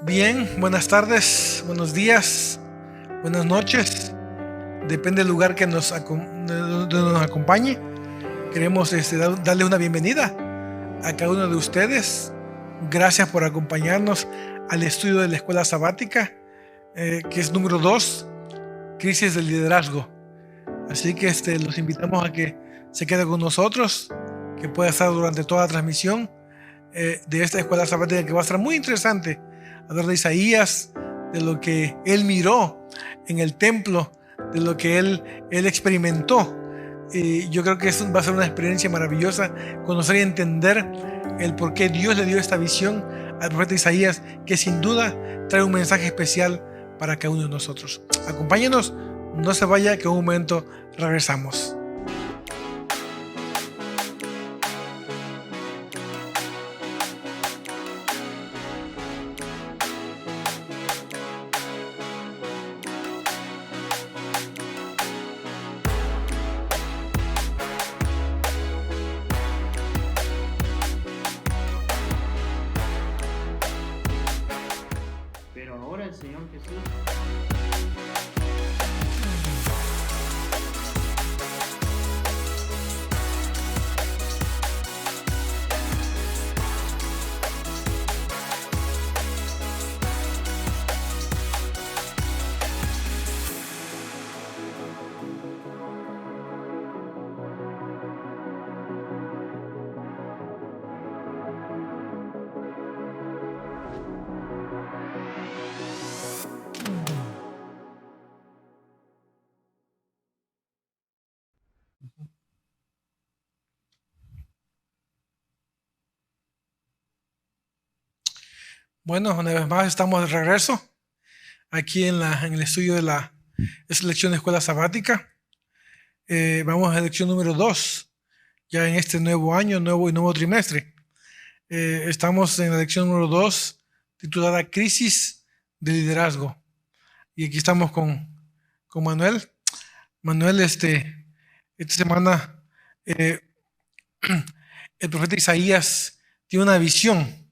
Bien, buenas tardes, buenos días, buenas noches. Depende del lugar que de donde nos acompañe. Queremos darle una bienvenida a cada uno de ustedes. Gracias por acompañarnos al estudio de la escuela sabática, que es número 2, crisis del liderazgo. Así que los invitamos a que se quede con nosotros, que pueda estar durante toda la transmisión de esta escuela sabática, que va a estar muy interesante. Hablar de Isaías, de lo que él miró en el templo, de lo que él experimentó. Y yo creo que eso va a ser una experiencia maravillosa, conocer y entender el por qué Dios le dio esta visión al profeta Isaías, que sin duda trae un mensaje especial para cada uno de nosotros. Acompáñenos, no se vaya, que en un momento regresamos. Pero ahora el Señor Jesús. Bueno, una vez más estamos de regreso aquí en el estudio de la lección de escuela sabática. Vamos a la lección número 2, ya en este nuevo año, nuevo trimestre. Estamos en la lección número 2, titulada Crisis de Liderazgo. Y aquí estamos con Manuel. Manuel, esta semana el profeta Isaías tiene una visión.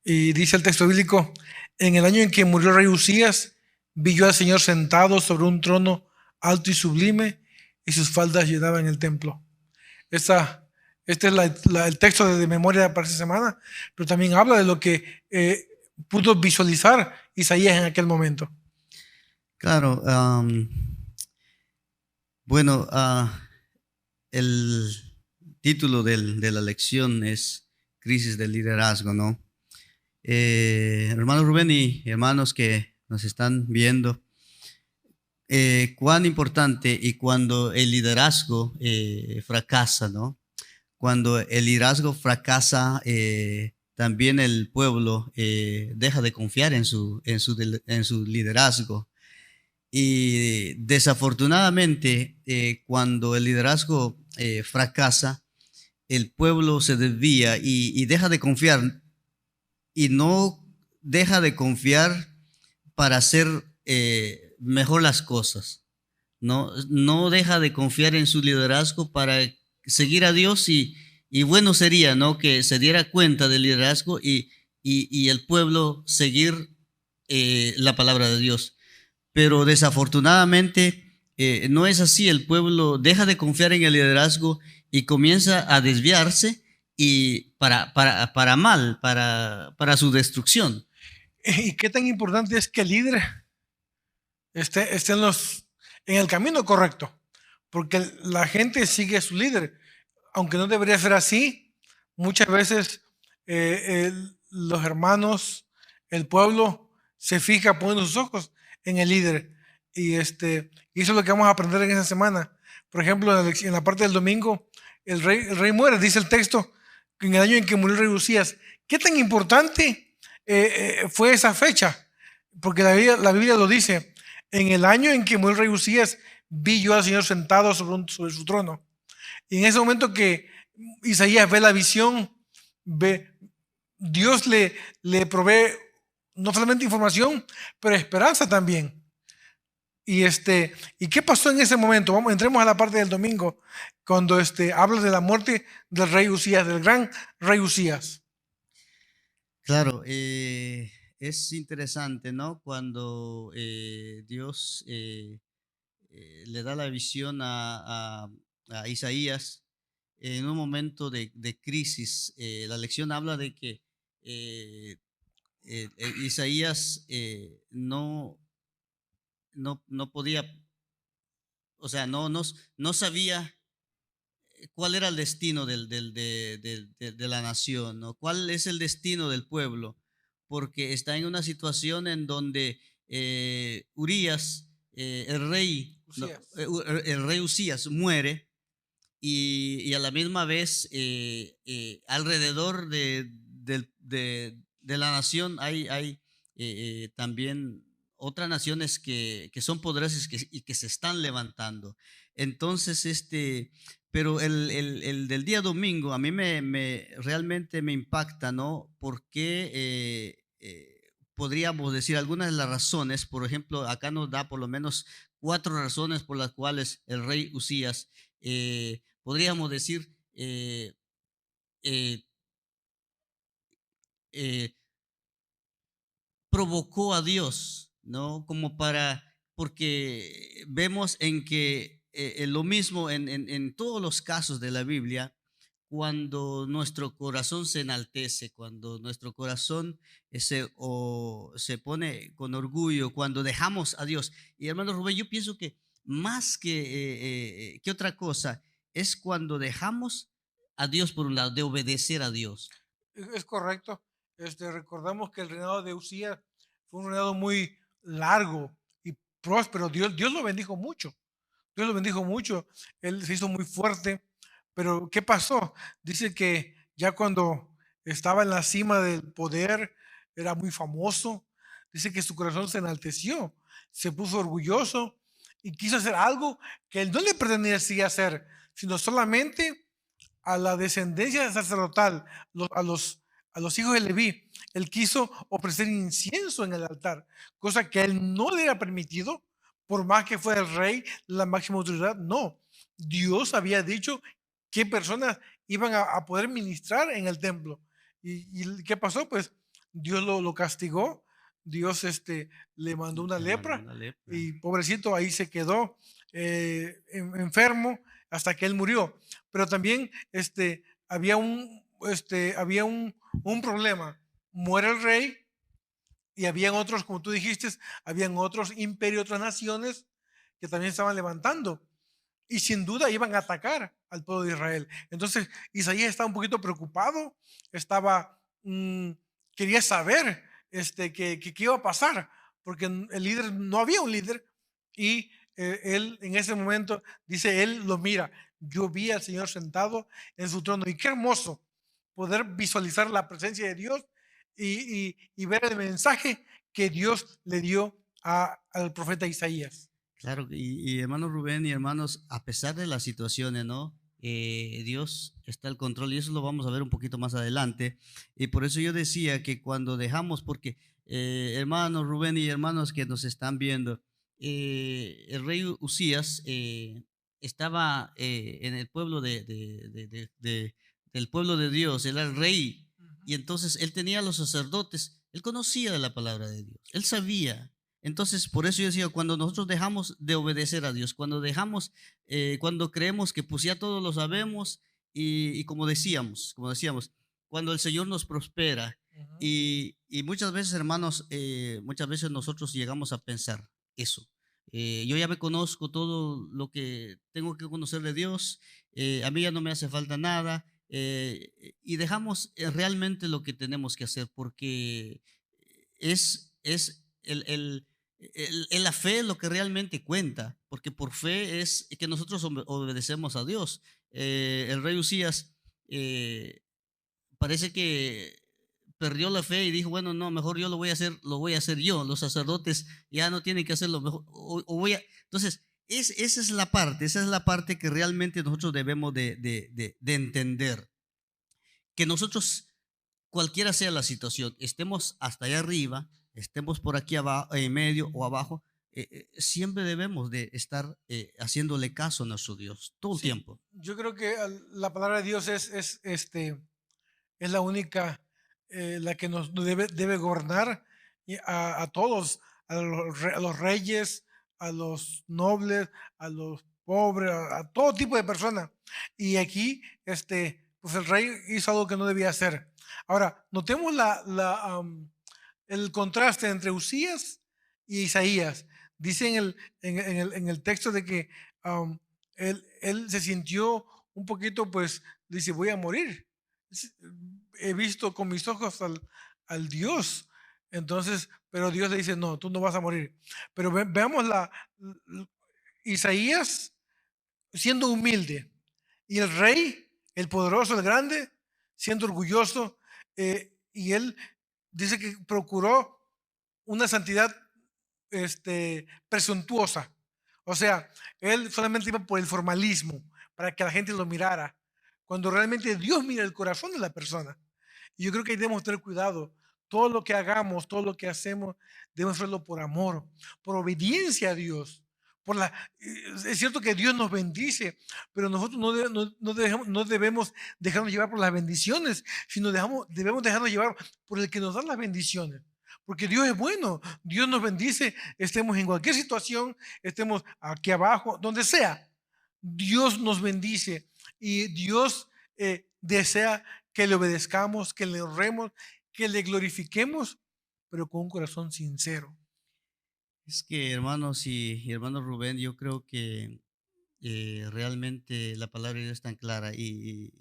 Y dice el texto bíblico: en el año en que murió el rey Usías, vi yo al Señor sentado sobre un trono alto y sublime, y sus faldas llenaban el templo. Este es el texto de memoria para esta semana, pero también habla de lo que pudo visualizar Isaías en aquel momento. Claro, bueno, el título de la lección es Crisis del Liderazgo, ¿no? Hermano Rubén y hermanos que nos están viendo, cuán importante y cuando el liderazgo fracasa, ¿no? Cuando el liderazgo fracasa, también el pueblo deja de confiar en su liderazgo. Y desafortunadamente, cuando el liderazgo fracasa, el pueblo se desvía y deja de confiar, y no deja de confiar para hacer mejor las cosas. No deja de confiar en su liderazgo para seguir a Dios, y bueno sería, ¿no?, que se diera cuenta del liderazgo y el pueblo seguir la palabra de Dios. Pero desafortunadamente no es así. El pueblo deja de confiar en el liderazgo y comienza a desviarse, y para mal, para su destrucción. ¿Y qué tan importante es que el líder esté en el camino correcto? Porque la gente sigue a su líder, aunque no debería ser así. Muchas veces los hermanos, el pueblo, se fija poniendo sus ojos en el líder. Y eso es lo que vamos a aprender en esa semana. Por ejemplo, en la parte del domingo, el rey muere, dice el texto, en el año en que murió el rey Usías. ¿Qué tan importante fue esa fecha? Porque la Biblia lo dice: en el año en que murió el rey Usías, vi yo al Señor sentado sobre su trono. Y en ese momento que Isaías ve la visión, Dios le provee no solamente información, pero esperanza también. ¿Y qué pasó en ese momento? Entremos a la parte del domingo, cuando habla de la muerte del rey Usías, del gran rey Usías. Claro, es interesante, ¿no? Cuando Dios le da la visión a Isaías en un momento de crisis. La lección habla de que eh, Isaías no podía, o sea, no sabía cuál era el destino de la nación, ¿no? ¿Cuál es el destino del pueblo? Porque está en una situación en donde Urías, el rey, no, Usías. el rey Usías muere y a la misma vez alrededor de la nación hay también otras naciones que son poderosas y que se están levantando. Entonces, pero el del día domingo a mí realmente me impacta, ¿no? Porque podríamos decir algunas de las razones, por ejemplo, acá nos da por lo menos 4 razones por las cuales el rey Usías podríamos decir, eh, eh, provocó a Dios, ¿no? Porque vemos en que lo mismo en todos los casos de la Biblia, cuando nuestro corazón se enaltece, cuando nuestro corazón se pone con orgullo, cuando dejamos a Dios. Y hermano Rubén, yo pienso que más que otra cosa, es cuando dejamos a Dios por un lado, de obedecer a Dios. Es correcto. Recordamos que el reinado de Usías fue un reinado muy largo y próspero. Dios lo bendijo mucho. Dios lo bendijo mucho. Él se hizo muy fuerte. Pero ¿qué pasó? Dice que ya cuando estaba en la cima del poder, era muy famoso. Dice que su corazón se enalteció, se puso orgulloso y quiso hacer algo que él no le pertenecía hacer, sino solamente a la descendencia sacerdotal, a los hijos de Leví. Él quiso ofrecer incienso en el altar, cosa que a él no le era permitido, por más que fuera el rey, la máxima autoridad. No, Dios había dicho qué personas iban a poder ministrar en el templo. ¿Y qué pasó? Pues Dios lo castigó, Dios le mandó una Le mandó lepra una lepra. y pobrecito ahí se quedó enfermo hasta que él murió. Pero también había un problema. Muere el rey y habían otros, como tú dijiste, habían otros imperios, otras naciones que también estaban levantando y sin duda iban a atacar al pueblo de Israel. Entonces Isaías estaba un poquito preocupado, estaba, quería saber qué iba a pasar, porque el líder, no había un líder, y él en ese momento dice, él lo mira, yo vi al Señor sentado en su trono, y qué hermoso poder visualizar la presencia de Dios y ver el mensaje que Dios le dio al profeta Isaías. Claro, y hermano Rubén y hermanos, a pesar de las situaciones, ¿no? Dios está al control y eso lo vamos a ver un poquito más adelante. Y por eso yo decía que cuando dejamos, porque hermanos Rubén y hermanos que nos están viendo, el rey Usías estaba en el pueblo del pueblo de Dios, él era el rey, y entonces él tenía a los sacerdotes, él conocía de la palabra de Dios, él sabía. Entonces, por eso yo decía, cuando nosotros dejamos de obedecer a Dios, cuando creemos que pues ya todo lo sabemos y como decíamos, cuando el Señor nos prospera Ujú. y muchas veces, hermanos, muchas veces nosotros llegamos a pensar eso. Yo ya me conozco todo lo que tengo que conocer de Dios, a mí ya no me hace falta nada, y dejamos realmente lo que tenemos que hacer porque es la fe es lo que realmente cuenta, porque por fe es que nosotros obedecemos a Dios. El rey Usías parece que perdió la fe y dijo, bueno, no, mejor yo lo voy a hacer yo, los sacerdotes ya no tienen que hacerlo, mejor, Entonces, esa es la parte que realmente nosotros debemos de entender, que nosotros, cualquiera sea la situación, estemos hasta allá arriba, estemos por aquí abajo, en medio o abajo, siempre debemos de estar haciéndole caso a nuestro Dios todo el Sí, tiempo. yo creo que la palabra de Dios es la única, la que nos debe gobernar. a todos, a los reyes, a los nobles, a los pobres, a todo tipo de personas. Y aquí, pues el rey hizo algo que no debía hacer. Ahora, notemos el contraste entre Usías y Isaías. Dice en el texto de que él se sintió un poquito, pues, dice, voy a morir. He visto con mis ojos al Dios. Entonces, pero Dios le dice, no, tú no vas a morir. Pero veamos Isaías siendo humilde y el rey, el poderoso, el grande, siendo orgulloso. Y él dice que procuró una santidad presuntuosa. O sea, él solamente iba por el formalismo, para que la gente lo mirara, cuando realmente Dios mira el corazón de la persona. Y yo creo que debemos tener cuidado. Todo lo que hagamos, todo lo que hacemos, debemos hacerlo por amor, por obediencia a Dios. Es cierto que Dios nos bendice, pero nosotros no debemos dejarnos llevar por las bendiciones, sino debemos dejarnos llevar por el que nos da las bendiciones. Porque Dios es bueno, Dios nos bendice, estemos en cualquier situación, estemos aquí abajo, donde sea. Dios nos bendice y Dios desea que le obedezcamos, que le honremos, que le glorifiquemos, pero con un corazón sincero. Es que, hermanos y hermano Rubén, yo creo que realmente la palabra de Dios es tan clara y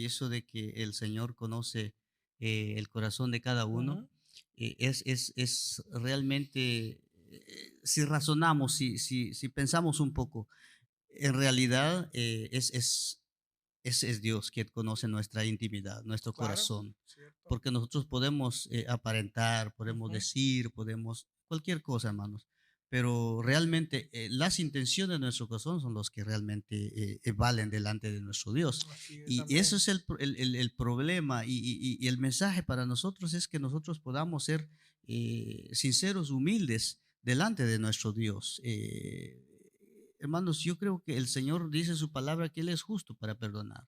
eso de que el Señor conoce el corazón de cada uno, Ujú. es realmente, si razonamos, si pensamos un poco, en realidad es Dios quien conoce nuestra intimidad, nuestro Claro, corazón, cierto. porque nosotros podemos aparentar, podemos Ujú. decir, podemos cualquier cosa, hermanos, pero realmente las intenciones de nuestro corazón son los que realmente valen delante de nuestro Dios. Así es, Y eso amén. es el problema y el mensaje para nosotros es que nosotros podamos ser sinceros, humildes delante de nuestro Dios. Hermanos, yo creo que el Señor dice en su palabra que Él es justo para perdonar.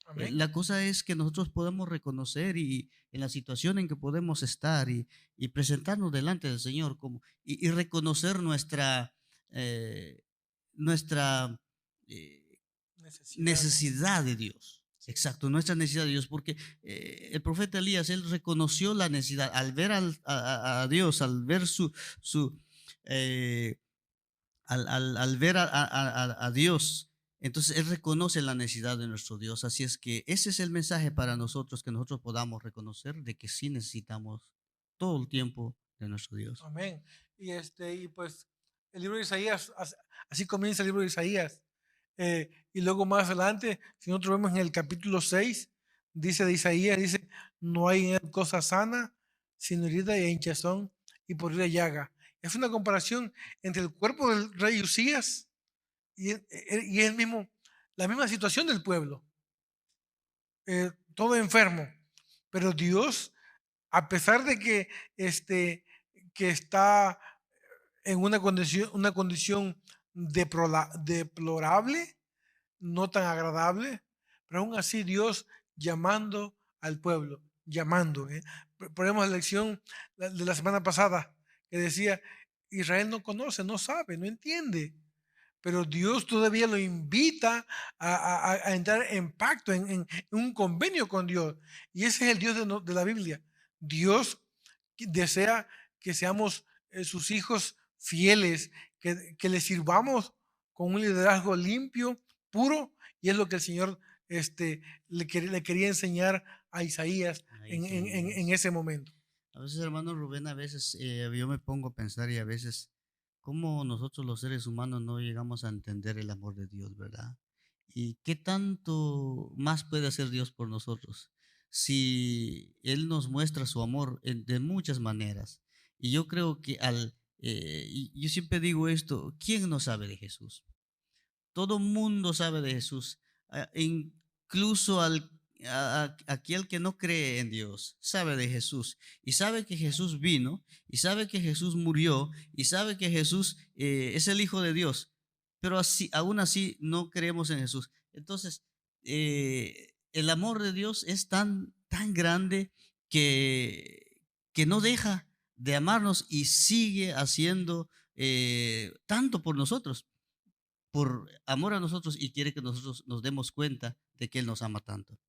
Amén. La cosa es que nosotros podemos reconocer y en la situación en que podemos estar y presentarnos delante del Señor como, y reconocer eh, nuestra eh, Necesidad. necesidad de Dios. Sí. Exacto, nuestra necesidad de Dios, porque el profeta Elías, él reconoció la necesidad al ver a Dios, al ver su eh, al ver a Dios, entonces Él reconoce la necesidad de nuestro Dios. Así es que ese es el mensaje para nosotros, que nosotros podamos reconocer de que sí necesitamos todo el tiempo de nuestro Dios. Amén. Y pues el libro de Isaías, así comienza el libro de Isaías. Y luego más adelante, si nosotros vemos en el capítulo 6, dice de Isaías, dice, no hay en él cosa sana, sino herida y hinchazón y por ir llaga. Es una comparación entre el cuerpo del rey Usías y la misma situación del pueblo, todo enfermo. Pero Dios, a pesar de que está en una condición deplorable, no tan agradable, pero aún así Dios llamando al pueblo, llamando. Ponemos la lección de la semana pasada que decía, Israel no conoce, no sabe, no entiende, pero Dios todavía lo invita a entrar en pacto, en un convenio con Dios. Y ese es el Dios de la Biblia. Dios desea que seamos sus hijos fieles, que le sirvamos con un liderazgo limpio, puro, y es lo que el Señor le quería enseñar a Isaías A en Isaías. ese momento. A veces, hermano Rubén, a veces yo me pongo a pensar y a veces cómo nosotros los seres humanos no llegamos a entender el amor de Dios, ¿verdad? ¿Y qué tanto más puede hacer Dios por nosotros? Si Él nos muestra su amor de muchas maneras. Y yo creo que y yo siempre digo esto, ¿quién no sabe de Jesús? Todo mundo sabe de Jesús, incluso aquel que no cree en Dios sabe de Jesús y sabe que Jesús vino y sabe que Jesús murió y sabe que Jesús es el Hijo de Dios, pero aún así no creemos en Jesús. Entonces, el amor de Dios es tan grande que no deja de amarnos y sigue haciendo tanto por nosotros, por amor a nosotros y quiere que nosotros nos demos cuenta de que Él nos ama tanto.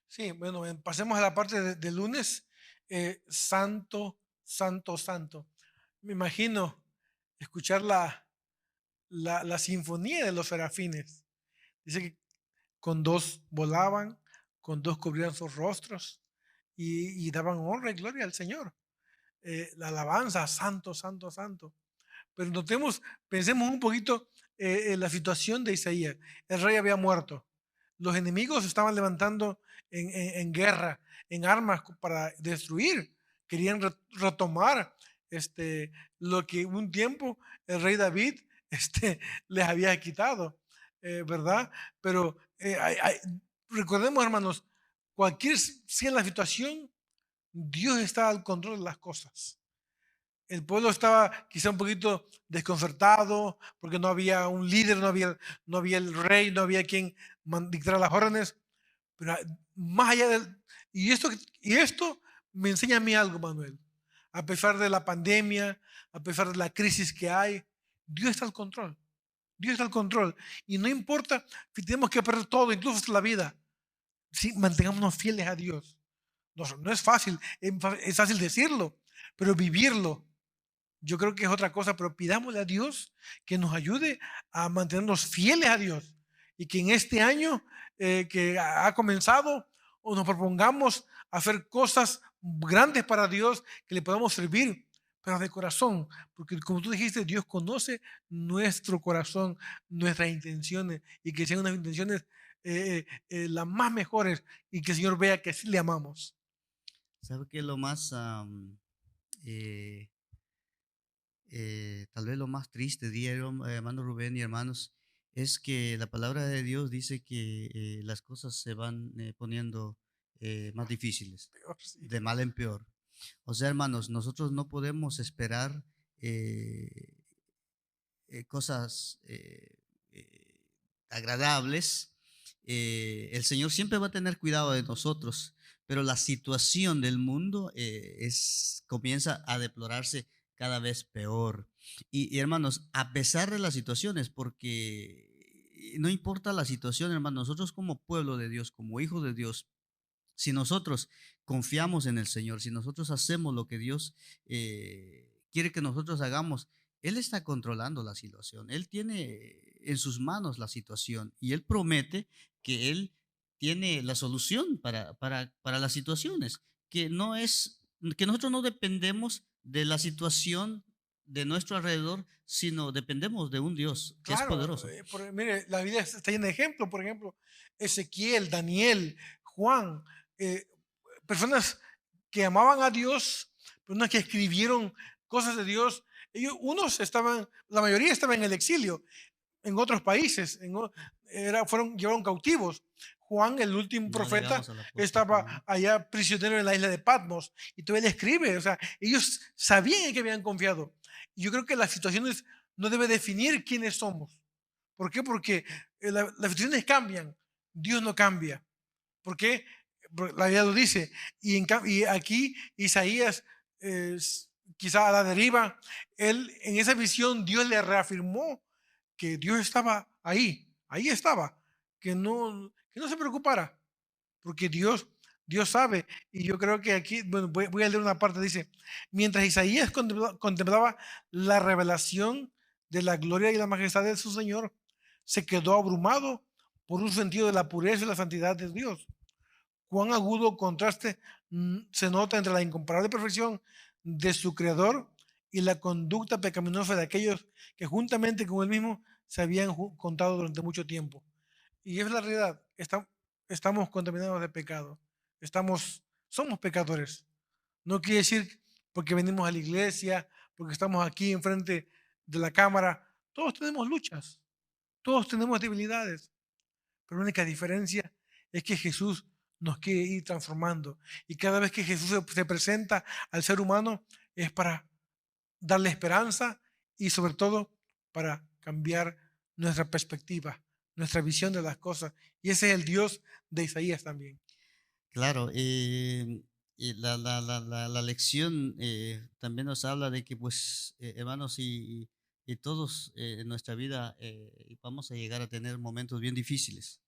Sí, bueno, pasemos a la parte de lunes. Santo, santo, santo. Me imagino escuchar la sinfonía de los serafines. Dice que con dos volaban, con dos cubrían sus rostros y daban honra y gloria al Señor. La alabanza, santo, santo, santo. Pero pensemos un poquito en la situación de Isaías. El rey había muerto. Los enemigos estaban levantando en guerra, en armas para destruir. Querían retomar lo que un tiempo el rey David les había quitado, ¿verdad? Pero recordemos, hermanos, cualquier sea la situación, Dios está al control de las cosas. El pueblo estaba quizá un poquito desconcertado porque no había un líder, no había el rey, no había quien dictara las órdenes. Pero más allá del... Y esto me enseña a mí algo, Manuel. A pesar de la pandemia, a pesar de la crisis que hay, Dios está al control. Dios está al control. Y no importa si tenemos que perder todo, incluso hasta la vida, si mantengámonos fieles a Dios. No es fácil, es fácil decirlo, pero vivirlo yo creo que es otra cosa, pero pidámosle a Dios que nos ayude a mantenernos fieles a Dios y que en este año que ha comenzado o nos propongamos hacer cosas grandes para Dios, que le podamos servir, pero de corazón, porque como tú dijiste, Dios conoce nuestro corazón, nuestras intenciones y que sean unas intenciones las más mejores y que el Señor vea que sí le amamos. ¿Sabe qué es lo más, eh, tal vez lo más triste, hermano Rubén y hermanos, es que la palabra de Dios dice que las cosas se van poniendo más difíciles, Peor, sí. de mal en peor. O sea, hermanos, nosotros no podemos esperar eh, cosas agradables. El Señor siempre va a tener cuidado de nosotros, pero la situación del mundo comienza a deplorarse cada vez peor. Y, hermanos, a pesar de las situaciones, porque no importa la situación, hermanos, nosotros como pueblo de Dios, como hijos de Dios, si nosotros confiamos en el Señor, si nosotros hacemos lo que Dios quiere que nosotros hagamos, Él está controlando la situación. Él tiene en sus manos la situación y Él promete que Él tiene la solución para las situaciones, que nosotros no dependemos de la situación de nuestro alrededor, sino dependemos de un Dios que es Claro, poderoso. mire, la vida está llena de ejemplos, por ejemplo, Ezequiel, Daniel, Juan, eh, personas que amaban a Dios, personas que escribieron cosas de Dios. La mayoría estaban en el exilio, en otros países, llevaron cautivos. Juan, el último No profeta, llegamos al apóstol Juan. estaba allá prisionero en la isla de Patmos y todavía le escribe, o sea, ellos sabían en que habían confiado. Y yo creo que las situaciones no deben definir quiénes somos. ¿Por qué? Porque las situaciones cambian, Dios no cambia. ¿Por qué? Porque la Biblia lo dice. Y aquí Isaías, eh, quizá a la deriva, él en esa visión Dios le reafirmó que Dios estaba ahí estaba, que no se preocupara, porque Dios sabe. Y yo creo que aquí, bueno, voy a leer una parte, dice, mientras Isaías contemplaba la revelación de la gloria y la majestad de su Señor, se quedó abrumado por un sentido de la pureza y la santidad de Dios. Cuán agudo contraste se nota entre la incomparable perfección de su creador y la conducta pecaminosa de aquellos que juntamente con él mismo se habían contado durante mucho tiempo. Y es la realidad, estamos contaminados de pecado, somos pecadores. No quiere decir porque venimos a la iglesia, porque estamos aquí enfrente de la cámara, todos tenemos luchas, todos tenemos debilidades, pero la única diferencia es que Jesús nos quiere ir transformando. Y cada vez que Jesús se presenta al ser humano es para darle esperanza y sobre todo para cambiar nuestra perspectiva, nuestra visión de las cosas. Y ese es el Dios de Isaías también. Claro, y la lección también nos habla de que, pues, hermanos, y todos en nuestra vida vamos a llegar a tener momentos bien difíciles.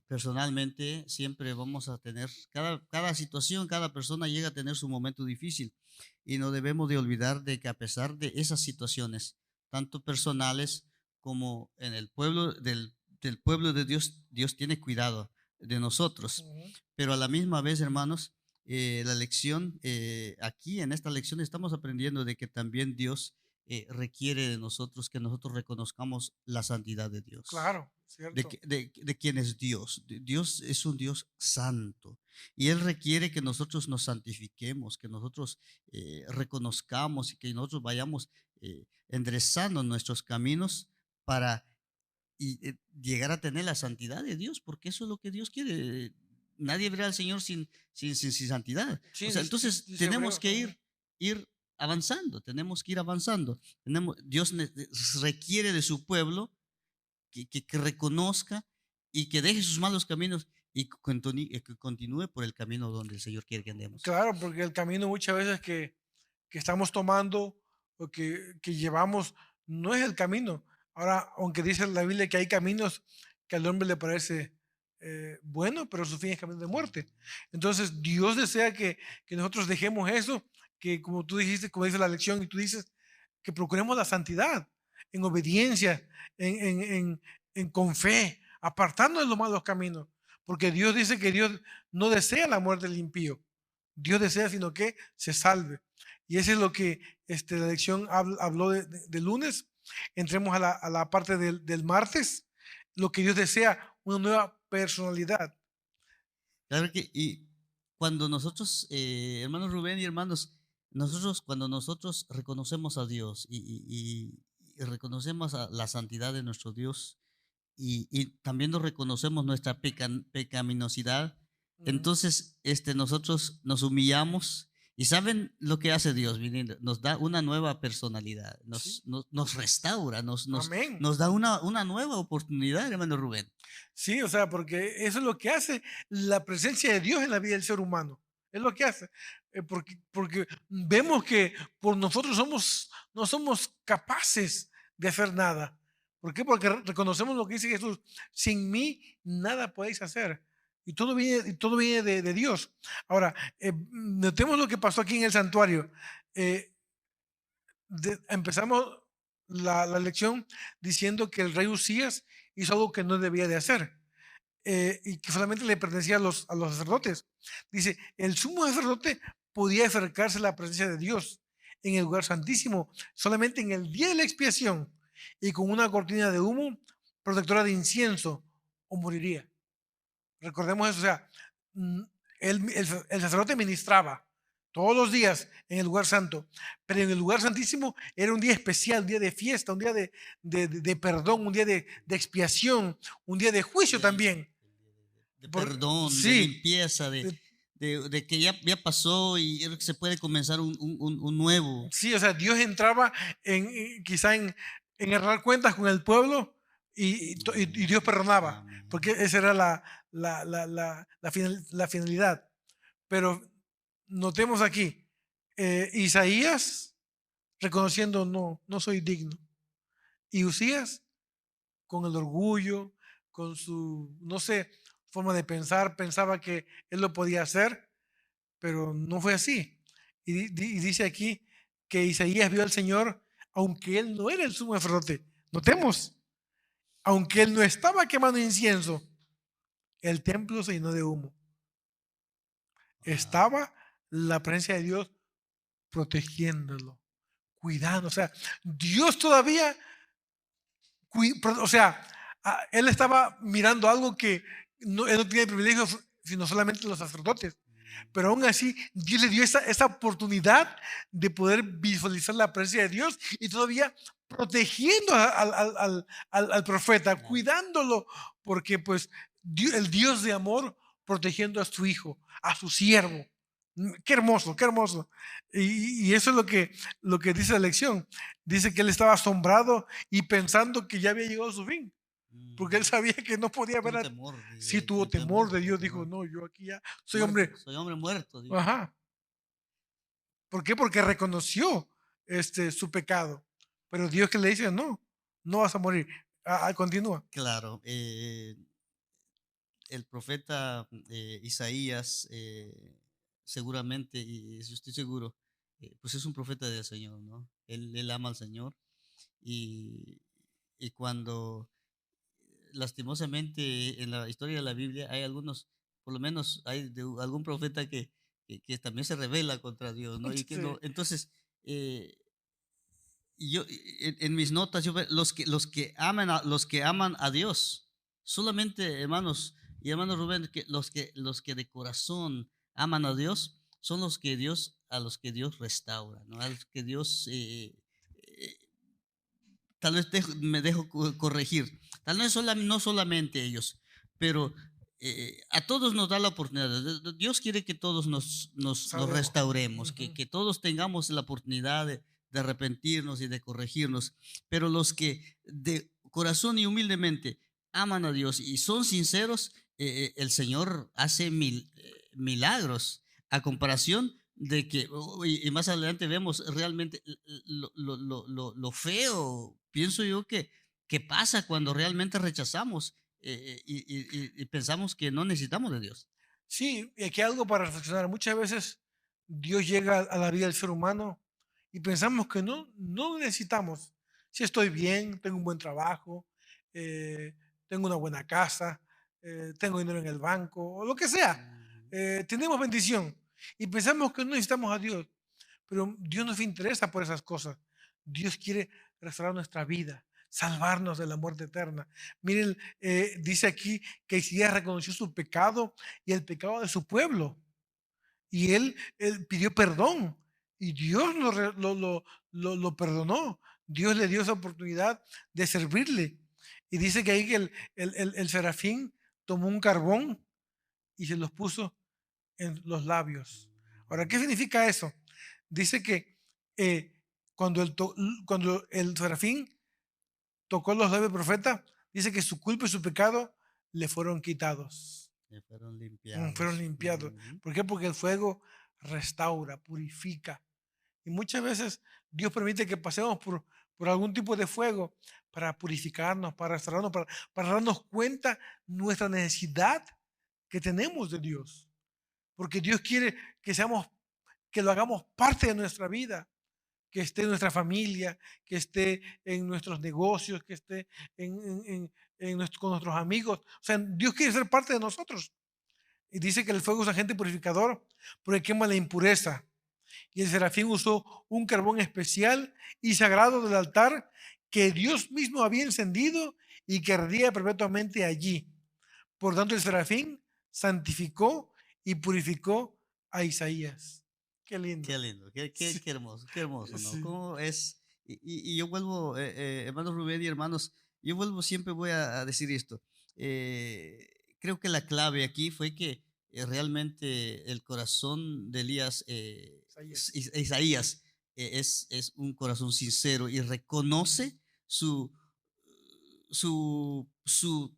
Personalmente, siempre vamos a tener, cada situación, cada persona llega a tener su momento difícil. Y no debemos de olvidar de que a pesar de esas situaciones, tanto personales como en el pueblo del pueblo de Dios, Dios tiene cuidado de nosotros. Ujú. Pero a la misma vez, hermanos, la lección, aquí en esta lección estamos aprendiendo de que también Dios requiere de nosotros que nosotros reconozcamos la santidad de Dios, Claro, cierto. de quién es Dios. Dios es un Dios santo y Él requiere que nosotros nos santifiquemos, que nosotros reconozcamos y que nosotros vayamos enderezando nuestros caminos para llegar a tener la santidad de Dios, porque eso es lo que Dios quiere. Nadie verá al Señor sin santidad. Sí, O sea, entonces dice tenemos Hebreos. que Ujú. ir avanzando, tenemos que ir avanzando. Dios requiere de su pueblo que reconozca y que deje sus malos caminos y que continúe por el camino donde el Señor quiere que andemos. Claro, porque el camino muchas veces que estamos tomando o que llevamos no es el camino. Ahora, aunque dice la Biblia que hay caminos que al hombre le parece bueno, pero su fin es camino de muerte. Entonces, Dios desea que nosotros dejemos eso, que como tú dijiste, como dice la lección, y tú dices, que procuremos la santidad en obediencia, con fe, apartando de los malos caminos. Porque Dios dice que Dios no desea la muerte del impío. Dios desea sino que se salve. Y eso es lo que la lección habló de lunes. Entremos a la parte del martes. Lo que Dios desea, una nueva personalidad. Claro que, y cuando nosotros, hermanos Rubén y hermanos, cuando nosotros reconocemos a Dios y reconocemos la santidad de nuestro Dios y también nos reconocemos nuestra pecaminosidad, Ujú. entonces nosotros nos humillamos y ¿saben lo que hace Dios? Viniendo? Nos da una nueva personalidad, Sí, nos restaura, amén. nos da una nueva oportunidad, hermano Rubén. Sí, o sea, porque eso es lo que hace la presencia de Dios en la vida del ser humano. Es lo que hace. Porque vemos que por nosotros no somos capaces de hacer nada. ¿Por qué? Porque reconocemos lo que dice Jesús. Sin mí nada podéis hacer. Y todo viene de Dios. Ahora, notemos lo que pasó aquí en el santuario. Eh, Empezamos la lección diciendo que el rey Usías hizo algo que no debía de hacer y que solamente le pertenecía a los sacerdotes. Dice, el sumo sacerdote podía acercarse a la presencia de Dios en el lugar santísimo solamente en el día de la expiación y con una cortina de humo protectora de incienso o moriría. Recordemos eso, o sea, mm, el sacerdote ministraba todos los días en el lugar santo, pero en el lugar santísimo era un día especial, un día de fiesta, un día de perdón, un día de expiación, un día de juicio Día también. de Por- perdón, de sí, limpieza, de- de que ya pasó y se puede comenzar un nuevo. sí, o sea, Dios entraba quizá en arreglar cuentas con el pueblo y Dios perdonaba, Amén. porque esa era la finalidad. Pero notemos aquí, Isaías reconociendo, no soy digno. Y Usías con el orgullo, con su, no sé, forma de pensar, pensaba que él lo podía hacer, pero no fue así. Y dice aquí que Isaías vio al Señor, aunque él no era el sumo sacerdote. Notemos, aunque él no estaba quemando incienso, el templo se llenó de humo. Ah, Estaba la presencia de Dios protegiéndolo, cuidando. O sea, Dios todavía, o sea, él estaba mirando algo que él no tiene privilegios, sino solamente los sacerdotes. Pero aún así, Dios le dio esa oportunidad de poder visualizar la presencia de Dios y todavía protegiendo al profeta, ah, cuidándolo, porque pues el Dios de amor protegiendo a su hijo, a su siervo. Qué hermoso, qué hermoso. Y eso es lo que dice la lección. Dice que él estaba asombrado y pensando que ya había llegado a su fin. porque él sabía que no podía Tuvo ver temor. Sí, tuvo temor de Dios, dijo, temor. no, yo aquí ya soy Muerto, hombre. soy hombre muerto. Dijo. Ajá. ¿Por qué? Porque reconoció su pecado. Pero Dios que le dice, no, no vas a morir. Continúa. Claro, el profeta Isaías, seguramente, y yo estoy seguro, pues es un profeta del Señor, ¿no? Él ama al Señor y, y cuando lastimosamente en la historia de la Biblia hay algunos, por lo menos hay algún profeta que también se revela contra Dios, ¿no? Y que Sí, no, entonces, eh, yo en mis notas, los que aman a Dios, solamente hermanos y hermanos Rubén, que los que de corazón aman a Dios, son a los que Dios restaura, ¿no? A los que Dios eh, tal vez me dejo corregir, tal vez no solamente ellos, pero a todos nos da la oportunidad. Dios quiere que todos nos sabemos. restauremos, que todos tengamos la oportunidad de arrepentirnos y de corregirnos, pero los que de corazón y humildemente aman a Dios y son sinceros, el Señor hace milagros a comparación de que, y más adelante vemos realmente lo feo, pienso yo que pasa cuando realmente rechazamos y pensamos que no necesitamos de Dios. Sí, y aquí hay algo para reflexionar. Muchas veces Dios llega a la vida del ser humano y pensamos que no necesitamos. Si estoy bien, tengo un buen trabajo, eh, tengo una buena casa, tengo dinero en el banco, o lo que sea. Tenemos bendición y pensamos que no necesitamos a Dios, pero Dios no se interesa por esas cosas. Dios quiere restaurar nuestra vida, salvarnos de la muerte eterna. Miren, dice aquí que Isaías reconoció su pecado y el pecado de su pueblo. Y él pidió perdón y Dios lo perdonó. Dios le dio esa oportunidad de servirle. Y dice que ahí que el serafín tomó un carbón y se los puso en los labios. Ahora, ¿qué significa eso? Dice que eh, cuando el serafín tocó los labios del profeta, dice que su culpa y su pecado le fueron quitados. Que fueron Fueron limpiados. limpiados. ¿Por qué? Porque el fuego restaura, purifica. Y muchas veces Dios permite que pasemos por algún tipo de fuego para purificarnos, para restaurarnos, para darnos cuenta nuestra necesidad que tenemos de Dios. Porque Dios quiere que lo hagamos parte de nuestra vida, que esté en nuestra familia, que esté en nuestros negocios, que esté con nuestros amigos. O sea, Dios quiere ser parte de nosotros. Y dice que el fuego es agente purificador porque quema la impureza. Y el serafín usó un carbón especial y sagrado del altar que Dios mismo había encendido y que ardía perpetuamente allí. Por tanto, el serafín santificó y purificó a Isaías. Qué lindo. Qué lindo, Sí, qué hermoso, ¿no? sí. ¿Cómo es? Y yo vuelvo, hermanos Rubén y hermanos, yo vuelvo, siempre voy a decir esto. Creo que la clave aquí fue que realmente el corazón de Elías, Isaías. Isaías, es un corazón sincero y reconoce su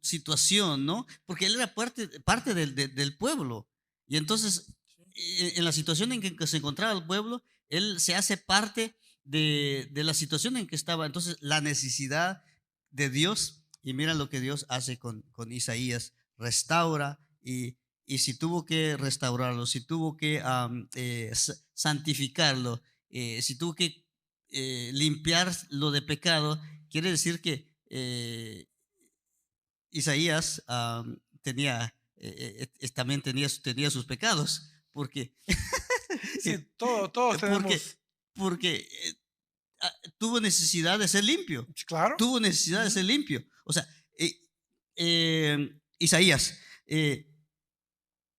situación, ¿no? Porque él era parte del pueblo. Y entonces en la situación en que se encontraba el pueblo, él se hace parte de la situación en que estaba. Entonces, la necesidad de Dios, y mira lo que Dios hace con Isaías, restaura y si tuvo que restaurarlo, si tuvo que santificarlo, si tuvo que limpiarlo de pecado, quiere decir que Isaías tenía, también tenía sus pecados, porque, Sí, todos porque, tenemos. porque tuvo necesidad de ser limpio, Claro. tuvo necesidad de ser limpio. O sea, Isaías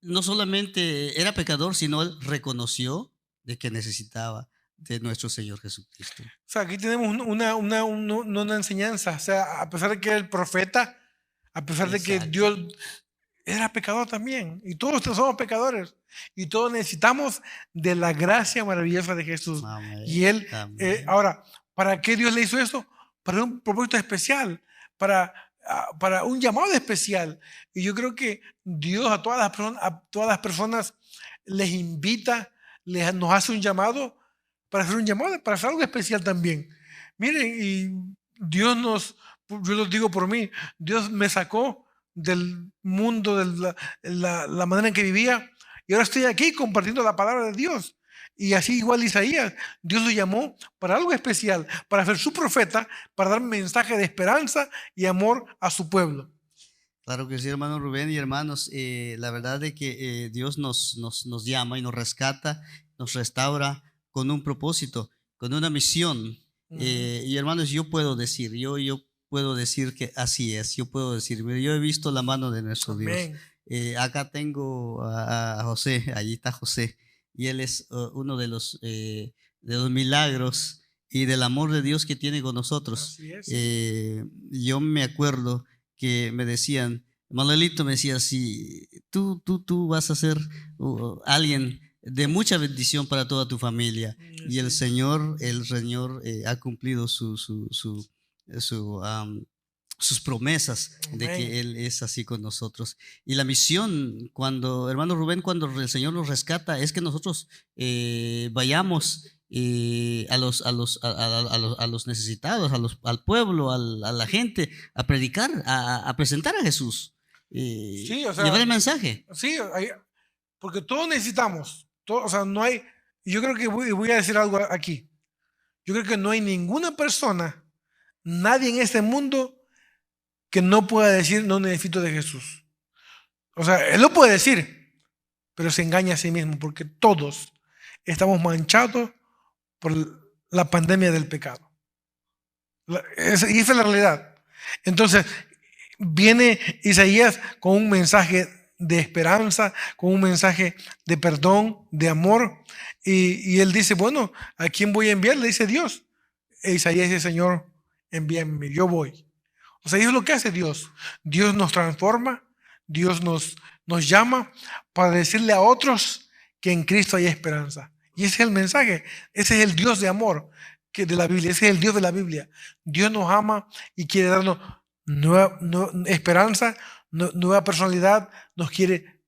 no solamente era pecador, sino él reconoció de que necesitaba de nuestro Señor Jesucristo. O sea, aquí tenemos una enseñanza. O sea, a pesar de que el profeta, a pesar de que Exacto. Dios era pecador también, y todos somos pecadores, y todos necesitamos de la gracia maravillosa de Jesús. Amén, Y Él, amén. ahora, ¿para qué Dios le hizo eso? Para un propósito especial, para para un llamado especial. Y yo creo que Dios a todas las personas les invita, nos hace un llamado para hacer un llamado, para hacer algo especial también. Miren, y yo lo digo por mí, Dios me sacó del mundo, de la manera en que vivía, y ahora estoy aquí compartiendo la palabra de Dios. Y así igual Isaías, Dios lo llamó para algo especial, para ser su profeta, para dar un mensaje de esperanza y amor a su pueblo. Claro que sí, hermano Rubén y hermanos, la verdad es que Dios nos llama y nos rescata, nos restaura con un propósito, con una misión. Y hermanos, yo puedo decir que así es, yo puedo decir, yo he visto la mano de nuestro Amén. Dios. Acá tengo a José, allí está José, y él es uno de los milagros y del amor de Dios que tiene con nosotros. Así es. Yo me acuerdo que me decían, Manuelito me decía, si tú vas a ser alguien de mucha bendición para toda tu familia. Y el Señor ha cumplido sus promesas de que Él es así con nosotros. Y la misión, hermano Rubén, cuando el Señor nos rescata, es que nosotros vayamos a los necesitados, al pueblo, a la gente, a predicar, a presentar a Jesús. Sí, o sea, llevar el mensaje. Sí, porque todos necesitamos. O sea, no hay. Yo creo que voy a decir algo aquí. Yo creo que no hay ninguna persona, nadie en este mundo que no pueda decir no necesito de Jesús. O sea, él lo puede decir, pero se engaña a sí mismo porque todos estamos manchados por la pandemia del pecado. Y esa es la realidad. Entonces, viene Isaías con un mensaje de esperanza, con un mensaje de perdón, de amor, y él dice, bueno, ¿a quién voy a enviar? Le dice Dios. E Isaías dice, Señor, envíame, yo voy. O sea, eso es lo que hace Dios. Dios nos transforma, Dios nos llama para decirle a otros que en Cristo hay esperanza. Y ese es el mensaje, ese es el Dios de amor de la Biblia, ese es el Dios de la Biblia. Dios nos ama y quiere darnos nueva esperanza, nueva personalidad, nos quiere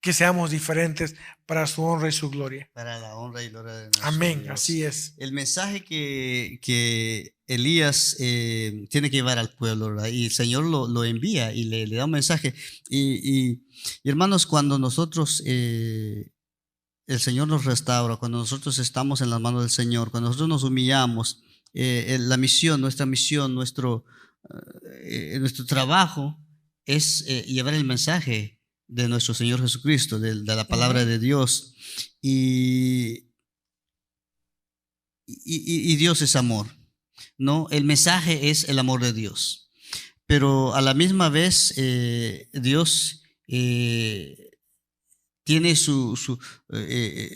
que seamos diferentes para su honra y su gloria. Para la honra y gloria de nuestro Amén, Dios. así es. El mensaje que Elías tiene que llevar al pueblo, ¿verdad? Y el Señor lo envía y le da un mensaje. Y hermanos, cuando nosotros, el Señor nos restaura, cuando nosotros estamos en las manos del Señor, cuando nosotros nos humillamos, nuestra misión, nuestro trabajo es llevar el mensaje de nuestro Señor Jesucristo, de la palabra de Dios. Y Dios es amor, ¿no? El mensaje es el amor de Dios. Pero a la misma vez, Dios tiene en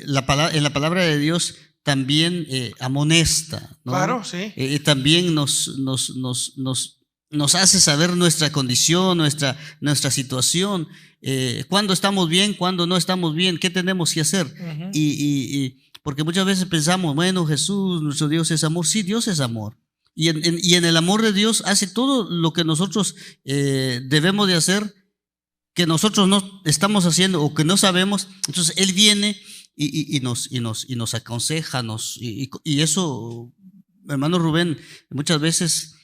la palabra de Dios también amonesta, ¿no? Claro, sí. También nos hace saber nuestra condición, nuestra situación, cuándo estamos bien, cuándo no estamos bien, qué tenemos que hacer. Porque muchas veces pensamos, bueno, Jesús, nuestro Dios es amor. Sí, Dios es amor. Y en el amor de Dios hace todo lo que nosotros debemos de hacer, que nosotros no estamos haciendo o que no sabemos. Entonces Él viene y nos aconseja, y eso, hermano Rubén, muchas veces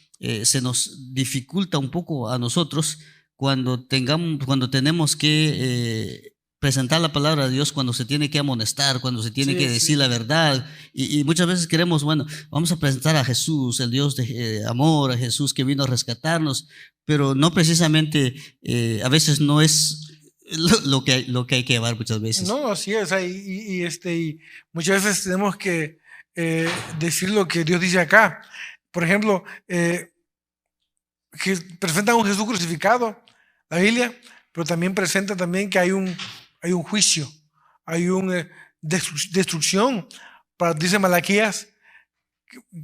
se nos dificulta un poco a nosotros cuando tenemos que presentar la palabra de Dios, cuando se tiene que amonestar, cuando se tiene que decir la verdad, y muchas veces queremos, bueno, vamos a presentar a Jesús, el Dios de amor, a Jesús que vino a rescatarnos, pero no precisamente, a veces no es lo que hay que llevar muchas veces. No, así es, y muchas veces tenemos que decir lo que Dios dice acá. Por ejemplo, que presenta a un Jesús crucificado, la Biblia, pero también presenta también que hay un juicio, hay una destrucción. Dice Malaquías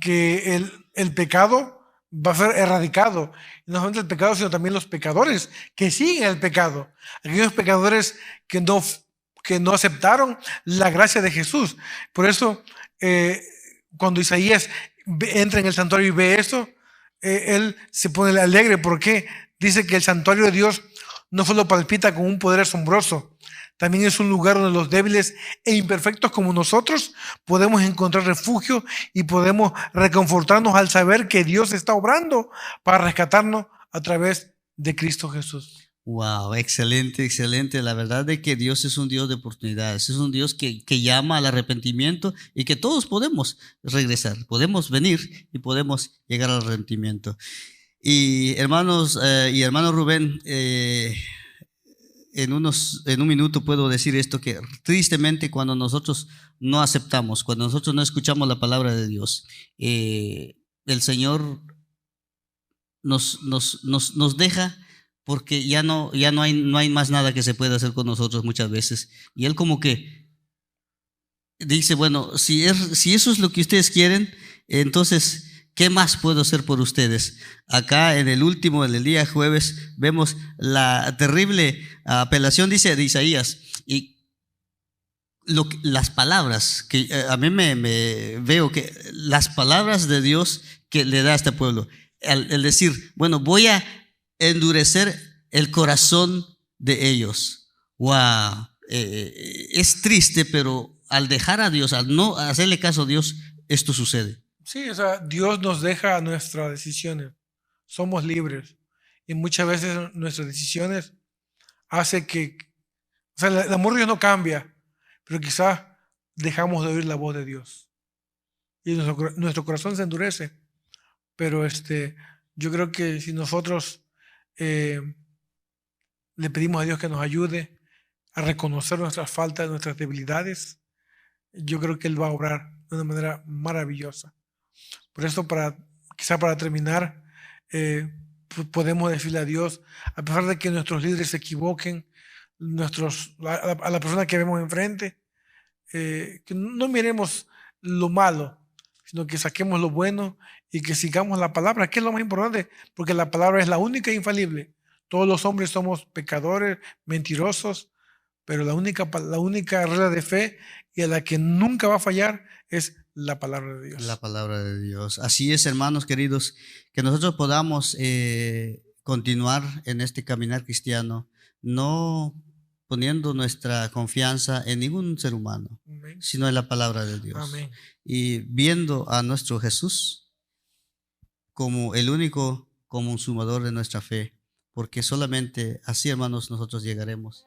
que el pecado va a ser erradicado. Y no solamente el pecado, sino también los pecadores que siguen el pecado. Aquellos pecadores que no aceptaron la gracia de Jesús. Por eso, cuando Isaías entra en el santuario y ve esto, él se pone alegre porque dice que el santuario de Dios no solo palpita con un poder asombroso, también es un lugar donde los débiles e imperfectos como nosotros podemos encontrar refugio y podemos reconfortarnos al saber que Dios está obrando para rescatarnos a través de Cristo Jesús. Wow, excelente, excelente. La verdad de que Dios es un Dios de oportunidades, es un Dios que llama al arrepentimiento y que todos podemos regresar, podemos venir y podemos llegar al arrepentimiento. Y hermanos y hermano Rubén, en un minuto puedo decir esto, que tristemente cuando nosotros no aceptamos, cuando nosotros no escuchamos la palabra de Dios, el Señor nos deja, porque ya no hay más nada que se pueda hacer con nosotros muchas veces. Y Él como que dice, bueno, si eso es lo que ustedes quieren, entonces, ¿qué más puedo hacer por ustedes? Acá en el día jueves, vemos la terrible apelación, dice, de Isaías. Y las palabras, que a mí me veo que las palabras de Dios que le da a este pueblo, el decir, bueno, voy a endurecer el corazón de ellos. Wow, es triste, pero al dejar a Dios, al no hacerle caso a Dios, esto sucede. Sí, o sea, Dios nos deja nuestras decisiones. Somos libres. Y muchas veces nuestras decisiones hace que, o sea, el amor de Dios no cambia, pero quizás dejamos de oír la voz de Dios. Y nuestro corazón se endurece. Pero yo creo que si nosotros le pedimos a Dios que nos ayude a reconocer nuestras faltas, nuestras debilidades, yo creo que Él va a obrar de una manera maravillosa. Por eso, quizá para terminar, podemos decirle a Dios, a pesar de que nuestros líderes se equivoquen, a la persona que vemos enfrente, que no miremos lo malo, sino que saquemos lo bueno y que sigamos la palabra, que es lo más importante, porque la palabra es la única e infalible. Todos los hombres somos pecadores, mentirosos, pero la única regla de fe y a la que nunca va a fallar es la palabra de Dios. La palabra de Dios. Así es, hermanos queridos, que nosotros podamos continuar en este caminar cristiano, no poniendo nuestra confianza en ningún ser humano, amén, sino en la palabra de Dios. Amén. Y viendo a nuestro Jesús como el único consumador de nuestra fe, porque solamente así, hermanos, nosotros llegaremos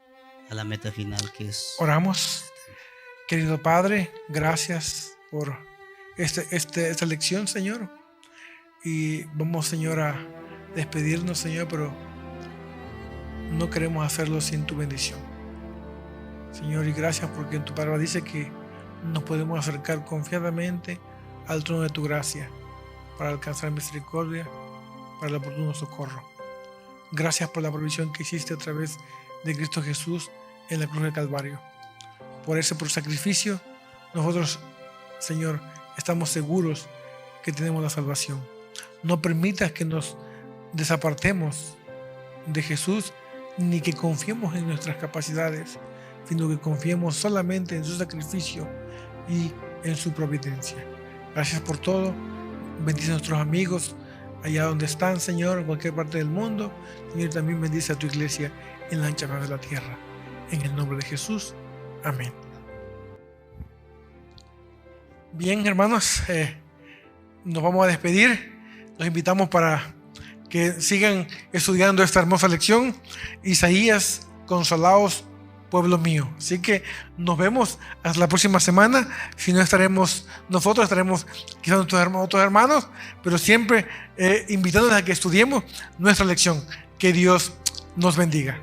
a la meta final, que es... Oramos. Querido Padre, gracias por esta lección, Señor. Y vamos, Señor, a despedirnos, Señor, pero no queremos hacerlo sin tu bendición. Señor, y gracias porque en tu palabra dice que nos podemos acercar confiadamente al trono de tu gracia para alcanzar misericordia, para el oportuno socorro. Gracias por la provisión que hiciste a través de Cristo Jesús en la cruz del Calvario. Por sacrificio, nosotros, Señor, estamos seguros que tenemos la salvación. No permitas que nos desapartemos de Jesús, ni que confiemos en nuestras capacidades, sino que confiemos solamente en su sacrificio y en su providencia. Gracias por todo. Bendice a nuestros amigos allá donde están, Señor, en cualquier parte del mundo. Señor, también bendice a tu iglesia en la ancha faz de la tierra. En el nombre de Jesús. Amén. Bien, hermanos, nos vamos a despedir. Los invitamos para que sigan estudiando esta hermosa lección. Isaías, consolaos, pueblo mío. Así que nos vemos hasta la próxima semana. Si no estaremos nosotros, estaremos quizás otros hermanos, pero siempre invitándoles a que estudiemos nuestra lección. Que Dios nos bendiga.